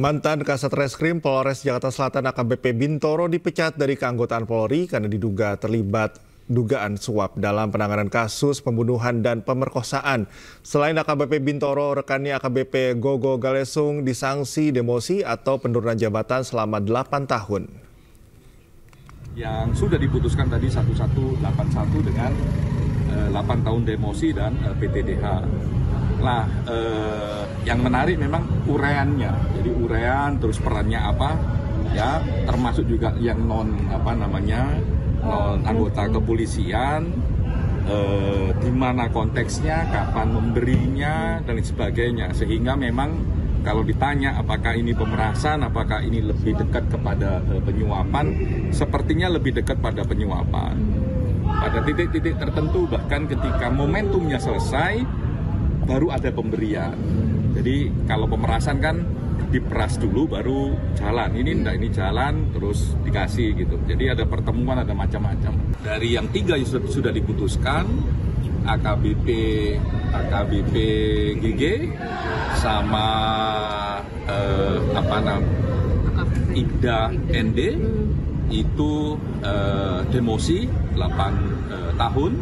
Mantan Kasat Reskrim Polres Jakarta Selatan AKBP Bintoro dipecat dari keanggotaan Polri karena diduga terlibat dugaan suap dalam penanganan kasus pembunuhan dan pemerkosaan. Selain AKBP Bintoro, rekannya AKBP Gogo Galesung disanksi demosi atau penurunan jabatan selama 8 tahun. Yang sudah diputuskan tadi 1181 dengan 8 tahun demosi dan PTDH. Nah, yang menarik memang ureannya. Jadi urean terus perannya apa? Ya, termasuk juga yang non anggota kepolisian, di mana konteksnya, kapan memberinya dan lain sebagainya. Sehingga memang kalau ditanya apakah ini pemerasan, apakah ini lebih dekat kepada penyuapan, sepertinya lebih dekat pada penyuapan. Pada titik-titik tertentu bahkan ketika momentumnya selesai baru ada pemberian. Jadi kalau pemerasan kan diperas dulu baru jalan. Ini enggak, ini jalan terus dikasih gitu. Jadi ada pertemuan, ada macam-macam. Dari yang 3 yang sudah diputuskan, AKBP GG sama Ibda ND itu demosi 8 tahun,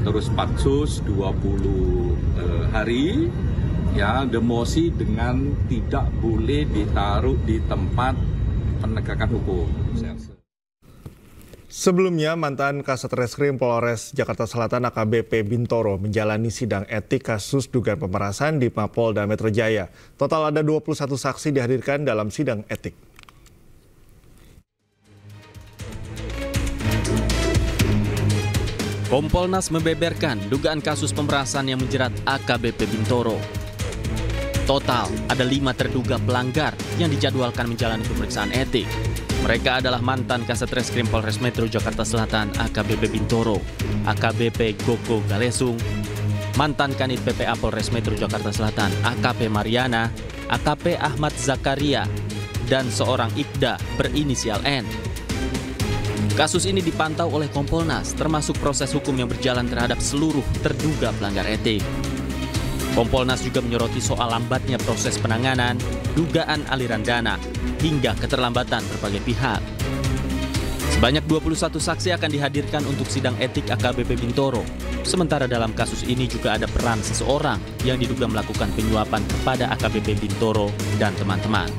terus patsus 20 hari, ya, demosi dengan tidak boleh ditaruh di tempat penegakan hukum. Sebelumnya, mantan Kasat Reskrim Polres Jakarta Selatan AKBP Bintoro menjalani sidang etik kasus dugaan pemerasan di Mapolda Metro Jaya. Total ada 21 saksi dihadirkan dalam sidang etik. Kompolnas membeberkan dugaan kasus pemerasan yang menjerat AKBP Bintoro. Total ada 5 terduga pelanggar yang dijadwalkan menjalani pemeriksaan etik. Mereka adalah mantan Kasat Reskrim Polres Metro Jakarta Selatan AKBP Bintoro, AKBP Gogo Galesung, mantan Kanit PPA Polres Metro Jakarta Selatan AKP Mariana, AKP Ahmad Zakaria, dan seorang Ibda berinisial N. Kasus ini dipantau oleh Kompolnas, termasuk proses hukum yang berjalan terhadap seluruh terduga pelanggar etik. Kompolnas juga menyoroti soal lambatnya proses penanganan, dugaan aliran dana, hingga keterlambatan berbagai pihak. Sebanyak 21 saksi akan dihadirkan untuk sidang etik AKBP Bintoro. Sementara dalam kasus ini juga ada peran seseorang yang diduga melakukan penyuapan kepada AKBP Bintoro dan teman-teman.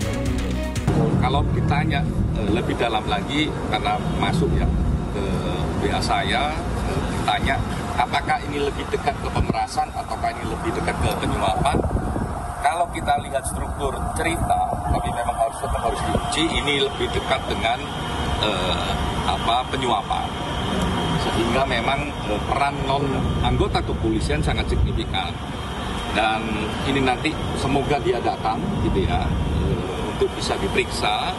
Kalau ditanya lebih dalam lagi, karena masuk ya ke WA saya, ditanya apakah ini lebih dekat ke pemerasan ataukah ini lebih dekat ke penyuapan. Kalau kita lihat struktur cerita, tapi memang harus diuji, ini lebih dekat dengan penyuapan. Sehingga memang peran non anggota kepolisian sangat signifikan. Dan ini nanti semoga dia datang gitu ya, untuk bisa diperiksa,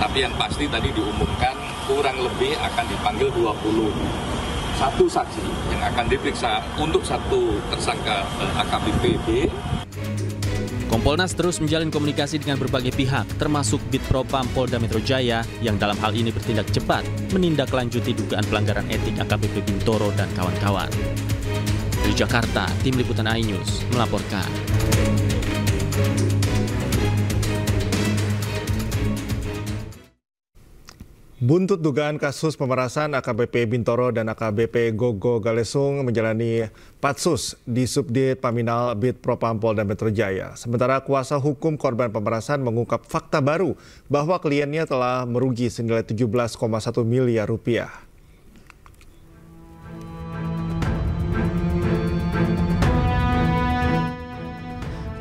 tapi yang pasti tadi diumumkan kurang lebih akan dipanggil 21 saksi yang akan diperiksa untuk satu tersangka AKBP B. Kompolnas terus menjalin komunikasi dengan berbagai pihak, termasuk Bitpropam Polda Metro Jaya yang dalam hal ini bertindak cepat menindaklanjuti dugaan pelanggaran etik AKBP Bintoro dan kawan-kawan. Dari Jakarta, Tim Liputan iNews melaporkan. Buntut dugaan kasus pemerasan AKBP Bintoro dan AKBP Gogo Galesung menjalani patsus di Subdit Paminal Bitpropam Polda Metro Jaya. Sementara kuasa hukum korban pemerasan mengungkap fakta baru bahwa kliennya telah merugi senilai 17,1 miliar rupiah.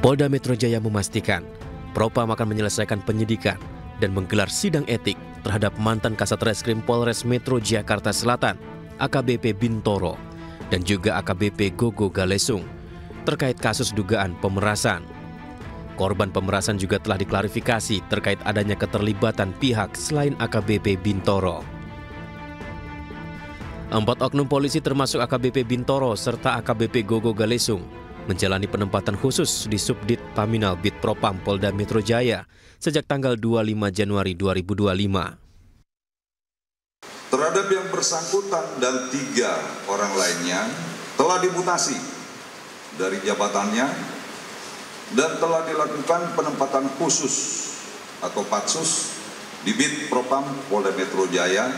Polda Metro Jaya memastikan Propam akan menyelesaikan penyidikan dan menggelar sidang etik terhadap mantan Kasat Reskrim Polres Metro Jakarta Selatan, AKBP Bintoro, dan juga AKBP Gogo Galesung, terkait kasus dugaan pemerasan. Korban pemerasan juga telah diklarifikasi terkait adanya keterlibatan pihak selain AKBP Bintoro. 4 oknum polisi termasuk AKBP Bintoro serta AKBP Gogo Galesung menjalani penempatan khusus di Subdit Paminal Bitpropam Polda Metro Jaya sejak tanggal 25 Januari 2025. Terhadap yang bersangkutan dan 3 orang lainnya telah dimutasi dari jabatannya dan telah dilakukan penempatan khusus atau Patsus di Bid Propam Polda Metro Jaya.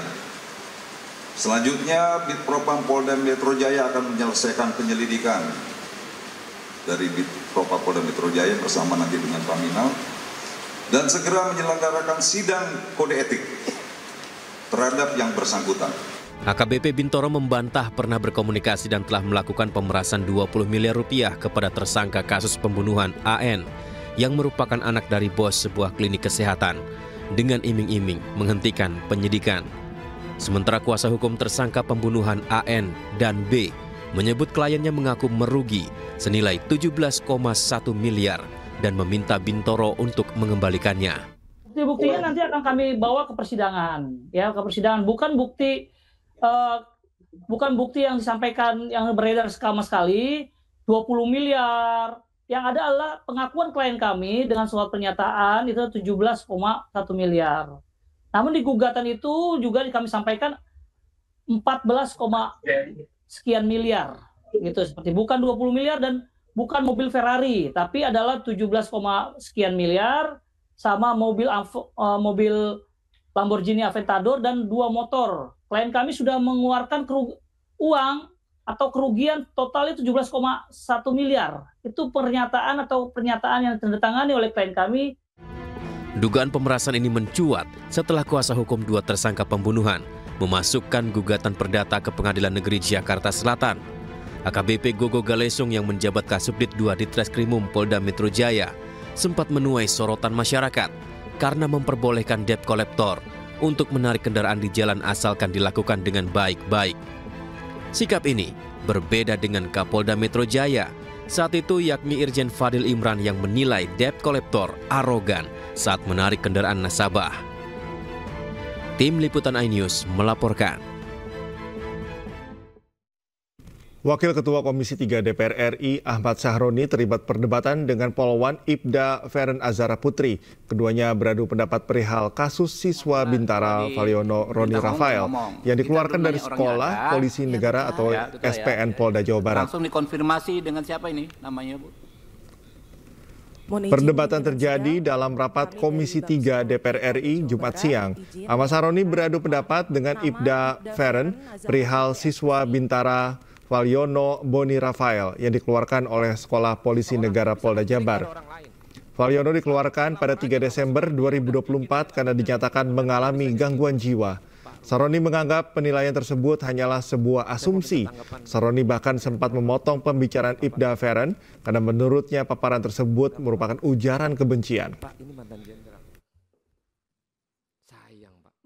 Selanjutnya Bid Propam Polda Metro Jaya akan menyelesaikan penyelidikan dari Bid Propam Polda Metro Jaya bersama nanti dengan Paminal dan segera menyelenggarakan sidang kode etik terhadap yang bersangkutan. AKBP Bintoro membantah pernah berkomunikasi dan telah melakukan pemerasan 20 miliar rupiah kepada tersangka kasus pembunuhan AN yang merupakan anak dari bos sebuah klinik kesehatan dengan iming-iming menghentikan penyidikan. Sementara kuasa hukum tersangka pembunuhan AN dan B menyebut kliennya mengaku merugi senilai 17,1 miliar dan meminta Bintoro untuk mengembalikannya. Bukti-buktinya nanti akan kami bawa ke persidangan, ya, ke persidangan. Bukan bukti yang disampaikan yang beredar sama sekali 20 miliar. Yang ada adalah pengakuan klien kami dengan surat pernyataan itu 17,1 miliar. Namun di gugatan itu juga kami sampaikan 14, sekian miliar. Gitu, seperti bukan 20 miliar dan bukan mobil Ferrari, tapi adalah 17, sekian miliar sama mobil Lamborghini Aventador dan 2 motor. Klien kami sudah mengeluarkan uang atau kerugian total itu 17,1 miliar. Itu pernyataan yang ditandatangani oleh klien kami. Dugaan pemerasan ini mencuat setelah kuasa hukum 2 tersangka pembunuhan memasukkan gugatan perdata ke Pengadilan Negeri Jakarta Selatan. AKBP Gogo Galesung yang menjabat Kasubdit 2 di Treskrimum Polda Metro Jaya sempat menuai sorotan masyarakat karena memperbolehkan debt collector untuk menarik kendaraan di jalan asalkan dilakukan dengan baik-baik. Sikap ini berbeda dengan Kapolda Metro Jaya saat itu, yakni Irjen Fadil Imran yang menilai debt collector arogan saat menarik kendaraan nasabah. Tim Liputan iNews melaporkan. Wakil Ketua Komisi 3 DPR RI Ahmad Sahroni terlibat perdebatan dengan Polwan Ibda Feren Azhara Putri. Keduanya beradu pendapat perihal kasus siswa Bintara Valiono Roni Rafael yang dikeluarkan dari Sekolah Polisi Negara atau SPN Polda Jawa Barat. Langsung dikonfirmasi dengan siapa ini namanya, Bu? Perdebatan terjadi dalam rapat Komisi 3 DPR RI Jumat siang. Ahmad Sahroni beradu pendapat dengan Ibda Feren perihal siswa Bintara Valiono Boni Rafael yang dikeluarkan oleh Sekolah Polisi Negara Polda Jabar. Valiono dikeluarkan pada 3 Desember 2024 karena dinyatakan mengalami gangguan jiwa. Sahroni menganggap penilaian tersebut hanyalah sebuah asumsi. Sahroni bahkan sempat memotong pembicaraan Ibda Feren karena menurutnya paparan tersebut merupakan ujaran kebencian.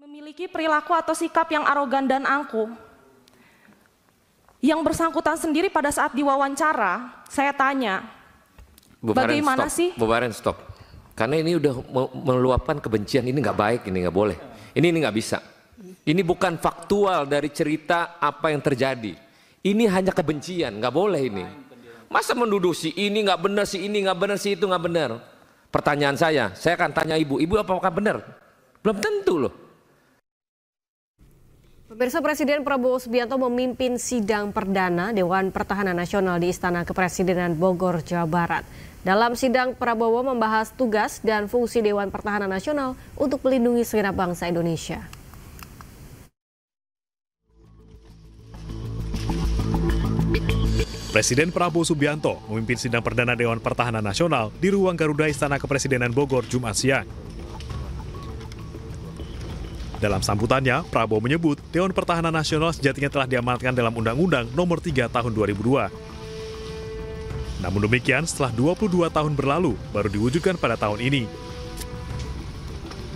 Memiliki perilaku atau sikap yang arogan dan angkuh. Yang bersangkutan sendiri pada saat diwawancara, saya tanya, bagaimana sih? Bu Baren, stop. Karena ini udah meluapkan kebencian, ini nggak baik, ini nggak boleh. Ini nggak bisa. Ini bukan faktual dari cerita apa yang terjadi. Ini hanya kebencian, nggak boleh ini. Masa menuduh si ini nggak benar, si ini nggak benar, si itu nggak benar. Pertanyaan saya akan tanya ibu apakah benar? Belum tentu loh. Pemirsa, Presiden Prabowo Subianto memimpin sidang perdana Dewan Pertahanan Nasional di Istana Kepresidenan Bogor, Jawa Barat. Dalam sidang, Prabowo membahas tugas dan fungsi Dewan Pertahanan Nasional untuk melindungi segenap bangsa Indonesia. Presiden Prabowo Subianto memimpin sidang perdana Dewan Pertahanan Nasional di ruang Garuda Istana Kepresidenan Bogor, Jumat siang. Dalam sambutannya, Prabowo menyebut Dewan Pertahanan Nasional sejatinya telah diamanatkan dalam Undang-Undang Nomor 3 Tahun 2002. Namun demikian, setelah 22 tahun berlalu, baru diwujudkan pada tahun ini.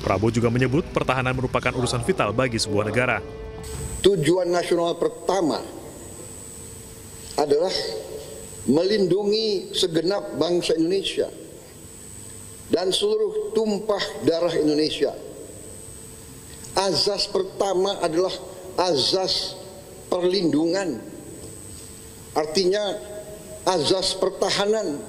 Prabowo juga menyebut pertahanan merupakan urusan vital bagi sebuah negara. Tujuan nasional pertama adalah melindungi segenap bangsa Indonesia dan seluruh tumpah darah Indonesia. Azas pertama adalah azas perlindungan, artinya azas pertahanan.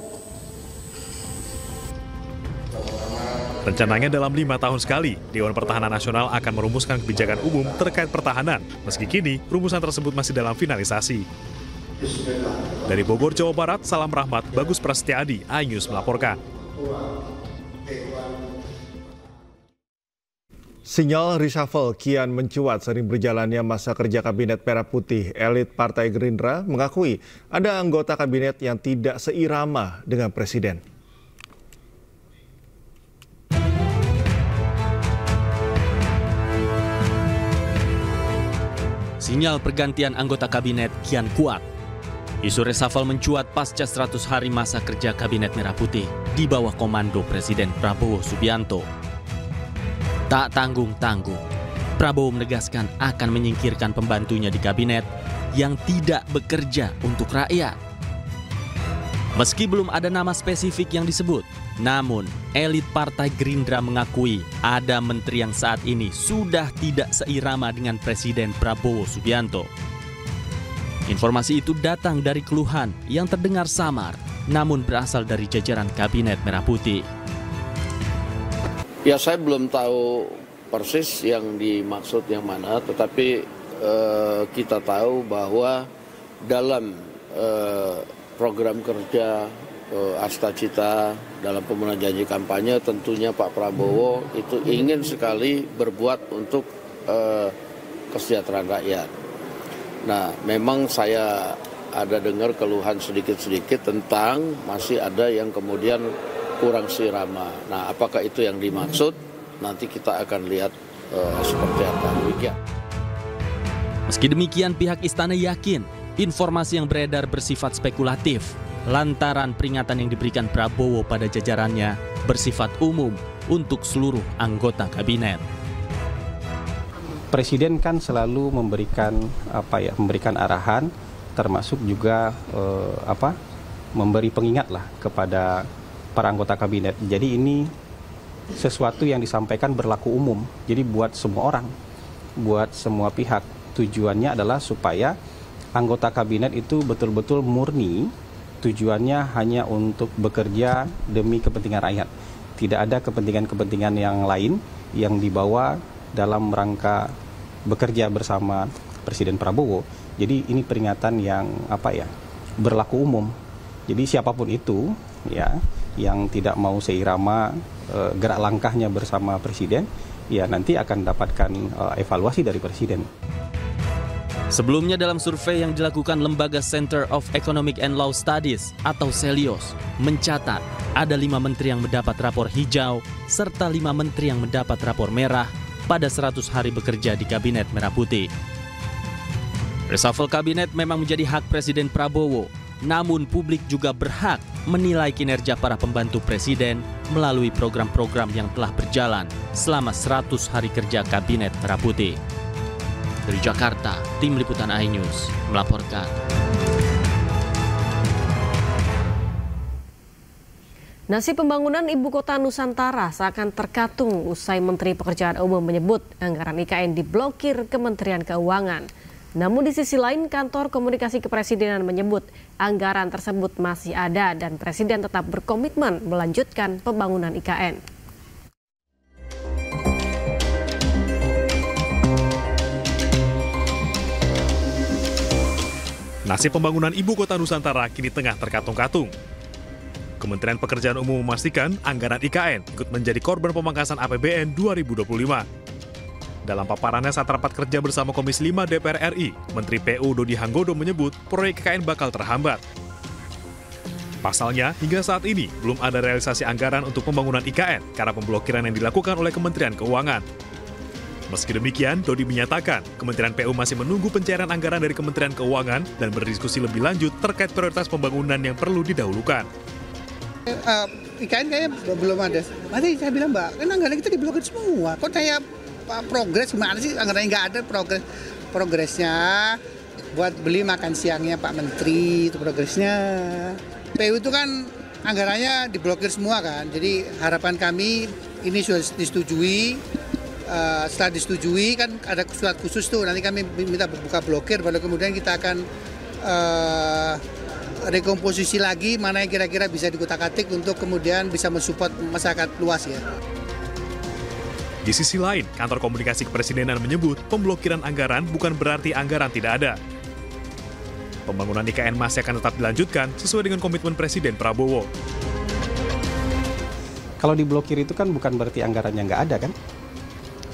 Rencananya dalam 5 tahun sekali, Dewan Pertahanan Nasional akan merumuskan kebijakan umum terkait pertahanan, meski kini rumusan tersebut masih dalam finalisasi. Dari Bogor, Jawa Barat, Salam Rahmat, Bagus Prasetyadi, iNews melaporkan. Sinyal reshuffle kian mencuat sering berjalannya masa kerja Kabinet Merah Putih. Elit Partai Gerindra mengakui ada anggota kabinet yang tidak seirama dengan Presiden. Sinyal pergantian anggota kabinet kian kuat. Isu reshuffle mencuat pasca 100 hari masa kerja Kabinet Merah Putih di bawah komando Presiden Prabowo Subianto. Tak tanggung-tanggung, Prabowo menegaskan akan menyingkirkan pembantunya di kabinet yang tidak bekerja untuk rakyat. Meski belum ada nama spesifik yang disebut, namun elit Partai Gerindra mengakui ada menteri yang saat ini sudah tidak seirama dengan Presiden Prabowo Subianto. Informasi itu datang dari keluhan yang terdengar samar, namun berasal dari jajaran Kabinet Merah Putih. Ya, saya belum tahu persis yang dimaksud yang mana, tetapi kita tahu bahwa dalam program kerja Astacita dalam pemenuhan janji kampanye, tentunya Pak Prabowo itu ingin sekali berbuat untuk kesejahteraan rakyat. Nah, memang saya ada dengar keluhan sedikit-sedikit tentang masih ada yang kemudian kurang seirama. Nah, apakah itu yang dimaksud? Nanti kita akan lihat seperti apa. Demikian. Meski demikian, pihak istana yakin informasi yang beredar bersifat spekulatif lantaran peringatan yang diberikan Prabowo pada jajarannya bersifat umum untuk seluruh anggota kabinet. Presiden kan selalu memberikan memberikan arahan, termasuk juga memberi pengingat lah kepada para anggota kabinet. Jadi ini sesuatu yang disampaikan berlaku umum. Jadi buat semua orang, buat semua pihak. Tujuannya adalah supaya anggota kabinet itu betul-betul murni. Tujuannya hanya untuk bekerja demi kepentingan rakyat. Tidak ada kepentingan-kepentingan yang lain yang dibawa dalam rangka bekerja bersama Presiden Prabowo. Jadi ini peringatan yang berlaku umum. Jadi siapapun itu yang tidak mau seirama gerak langkahnya bersama Presiden, nanti akan dapatkan evaluasi dari Presiden. Sebelumnya dalam survei yang dilakukan Lembaga Center of Economic and Law Studies atau Celios mencatat ada 5 menteri yang mendapat rapor hijau serta 5 menteri yang mendapat rapor merah pada 100 hari bekerja di Kabinet Merah Putih. Reshuffle kabinet memang menjadi hak Presiden Prabowo, namun publik juga berhak menilai kinerja para pembantu Presiden melalui program-program yang telah berjalan selama 100 hari kerja Kabinet Merah Putih. Dari Jakarta, Tim Liputan iNews melaporkan. Nasib pembangunan Ibu Kota Nusantara seakan terkatung usai Menteri Pekerjaan Umum menyebut anggaran IKN diblokir Kementerian Keuangan. Namun di sisi lain, Kantor Komunikasi Kepresidenan menyebut anggaran tersebut masih ada dan Presiden tetap berkomitmen melanjutkan pembangunan IKN. Nasib pembangunan Ibu Kota Nusantara kini tengah terkatung-katung. Kementerian Pekerjaan Umum memastikan anggaran IKN ikut menjadi korban pemangkasan APBN 2025. Dalam paparannya saat rapat kerja bersama Komisi 5 DPR RI, Menteri PU Dodi Hanggodo menyebut proyek IKN bakal terhambat. Pasalnya, hingga saat ini belum ada realisasi anggaran untuk pembangunan IKN karena pemblokiran yang dilakukan oleh Kementerian Keuangan. Meski demikian, Dodi menyatakan Kementerian PU masih menunggu pencairan anggaran dari Kementerian Keuangan dan berdiskusi lebih lanjut terkait prioritas pembangunan yang perlu didahulukan. IKN kayaknya belum ada. Nanti saya bilang, Mbak, kan anggaran kita diblokir semua. Kok saya progres gimana sih, anggarannya nggak ada progresnya buat beli makan siangnya Pak Menteri, itu progresnya. PU itu kan anggarannya diblokir semua kan, jadi harapan kami ini sudah disetujui. Setelah disetujui kan ada surat khusus tuh, nanti kami minta buka blokir, baru kemudian kita akan rekomposisi lagi mana yang kira-kira bisa dikutak-atik untuk kemudian bisa mensupport masyarakat luas ya. Di sisi lain, Kantor Komunikasi Kepresidenan menyebut pemblokiran anggaran bukan berarti anggaran tidak ada. Pembangunan IKN masih akan tetap dilanjutkan sesuai dengan komitmen Presiden Prabowo. Kalau diblokir itu kan bukan berarti anggarannya nggak ada kan?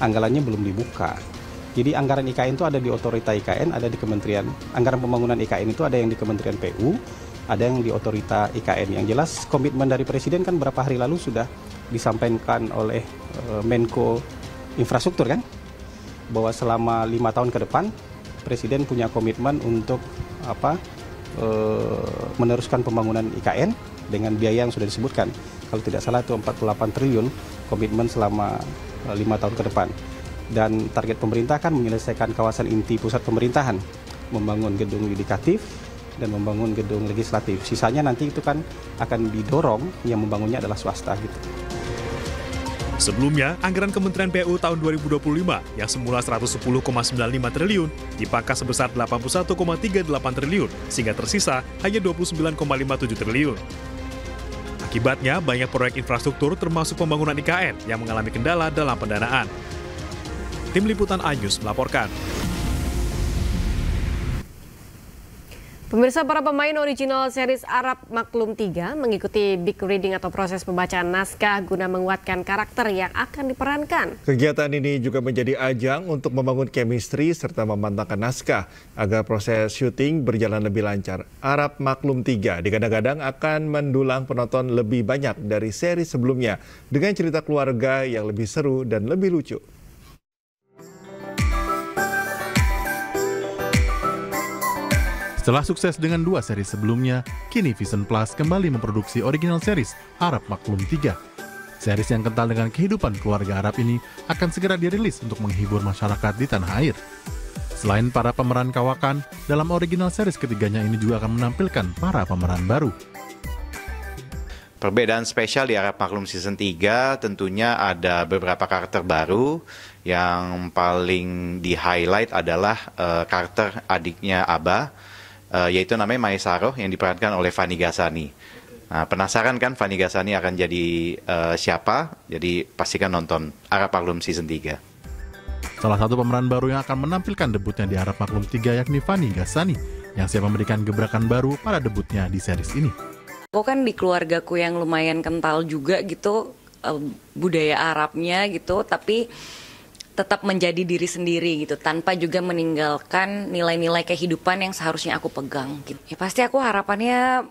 anggarannya belum dibuka. Jadi anggaran IKN itu ada di otorita IKN, ada di Kementerian, anggaran pembangunan IKN itu ada yang di Kementerian PU, ada yang di otorita IKN. Yang jelas komitmen dari Presiden kan berapa hari lalu sudah disampaikan oleh Menko Infrastruktur kan, bahwa selama 5 tahun ke depan Presiden punya komitmen untuk meneruskan pembangunan IKN dengan biaya yang sudah disebutkan. Kalau tidak salah itu 48 triliun komitmen selama 5 tahun ke depan. Dan target pemerintah kan menyelesaikan kawasan inti pusat pemerintahan, membangun gedung yudikatif dan membangun gedung legislatif. Sisanya nanti itu kan akan didorong, yang membangunnya adalah swasta gitu. Sebelumnya, anggaran Kementerian PU tahun 2025 yang semula 110,95 triliun dipangkas sebesar 81,38 triliun sehingga tersisa hanya 29,57 triliun. Akibatnya, banyak proyek infrastruktur termasuk pembangunan IKN yang mengalami kendala dalam pendanaan. Tim Liputan iNews melaporkan. Pemirsa, para pemain original series Arab Maklum 3 mengikuti big reading atau proses pembacaan naskah guna menguatkan karakter yang akan diperankan. Kegiatan ini juga menjadi ajang untuk membangun chemistry serta memantapkan naskah agar proses syuting berjalan lebih lancar. Arab Maklum 3 digadang-gadang akan mendulang penonton lebih banyak dari seri sebelumnya dengan cerita keluarga yang lebih seru dan lebih lucu. Setelah sukses dengan 2 seri sebelumnya, kini Vision Plus kembali memproduksi original series Arab Maklum 3. Series yang kental dengan kehidupan keluarga Arab ini akan segera dirilis untuk menghibur masyarakat di tanah air. Selain para pemeran kawakan, dalam original series ketiganya ini juga akan menampilkan para pemeran baru. Perbedaan spesial di Arab Maklum Season 3 tentunya ada beberapa karakter baru. Yang paling di-highlight adalah karakter adiknya Abah, yaitu namanya Maesaroh yang diperankan oleh Fany Ghazani. Nah, penasaran kan Fany Ghazani akan jadi siapa? Jadi pastikan nonton Arab Maklum Season 3. Salah satu pemeran baru yang akan menampilkan debutnya di Arab Maklum 3 yakni Fany Ghazani yang siap memberikan gebrakan baru pada debutnya di series ini. Aku kan di keluargaku yang lumayan kental juga gitu, budaya Arabnya gitu, tapi tetap menjadi diri sendiri gitu, tanpa juga meninggalkan nilai-nilai kehidupan yang seharusnya aku pegang gitu. Ya pasti aku harapannya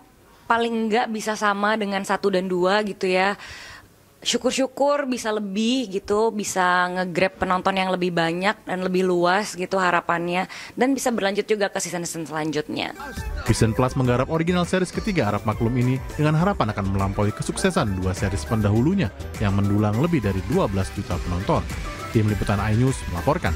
paling enggak bisa sama dengan 1 dan 2 gitu ya. Syukur-syukur bisa lebih gitu, bisa nge-grab penonton yang lebih banyak dan lebih luas gitu harapannya, dan bisa berlanjut juga ke season-season selanjutnya. Vision Plus menggarap original series ketiga Arab Maklum ini dengan harapan akan melampaui kesuksesan 2 series pendahulunya yang mendulang lebih dari 12 juta penonton. Tim Liputan iNews melaporkan.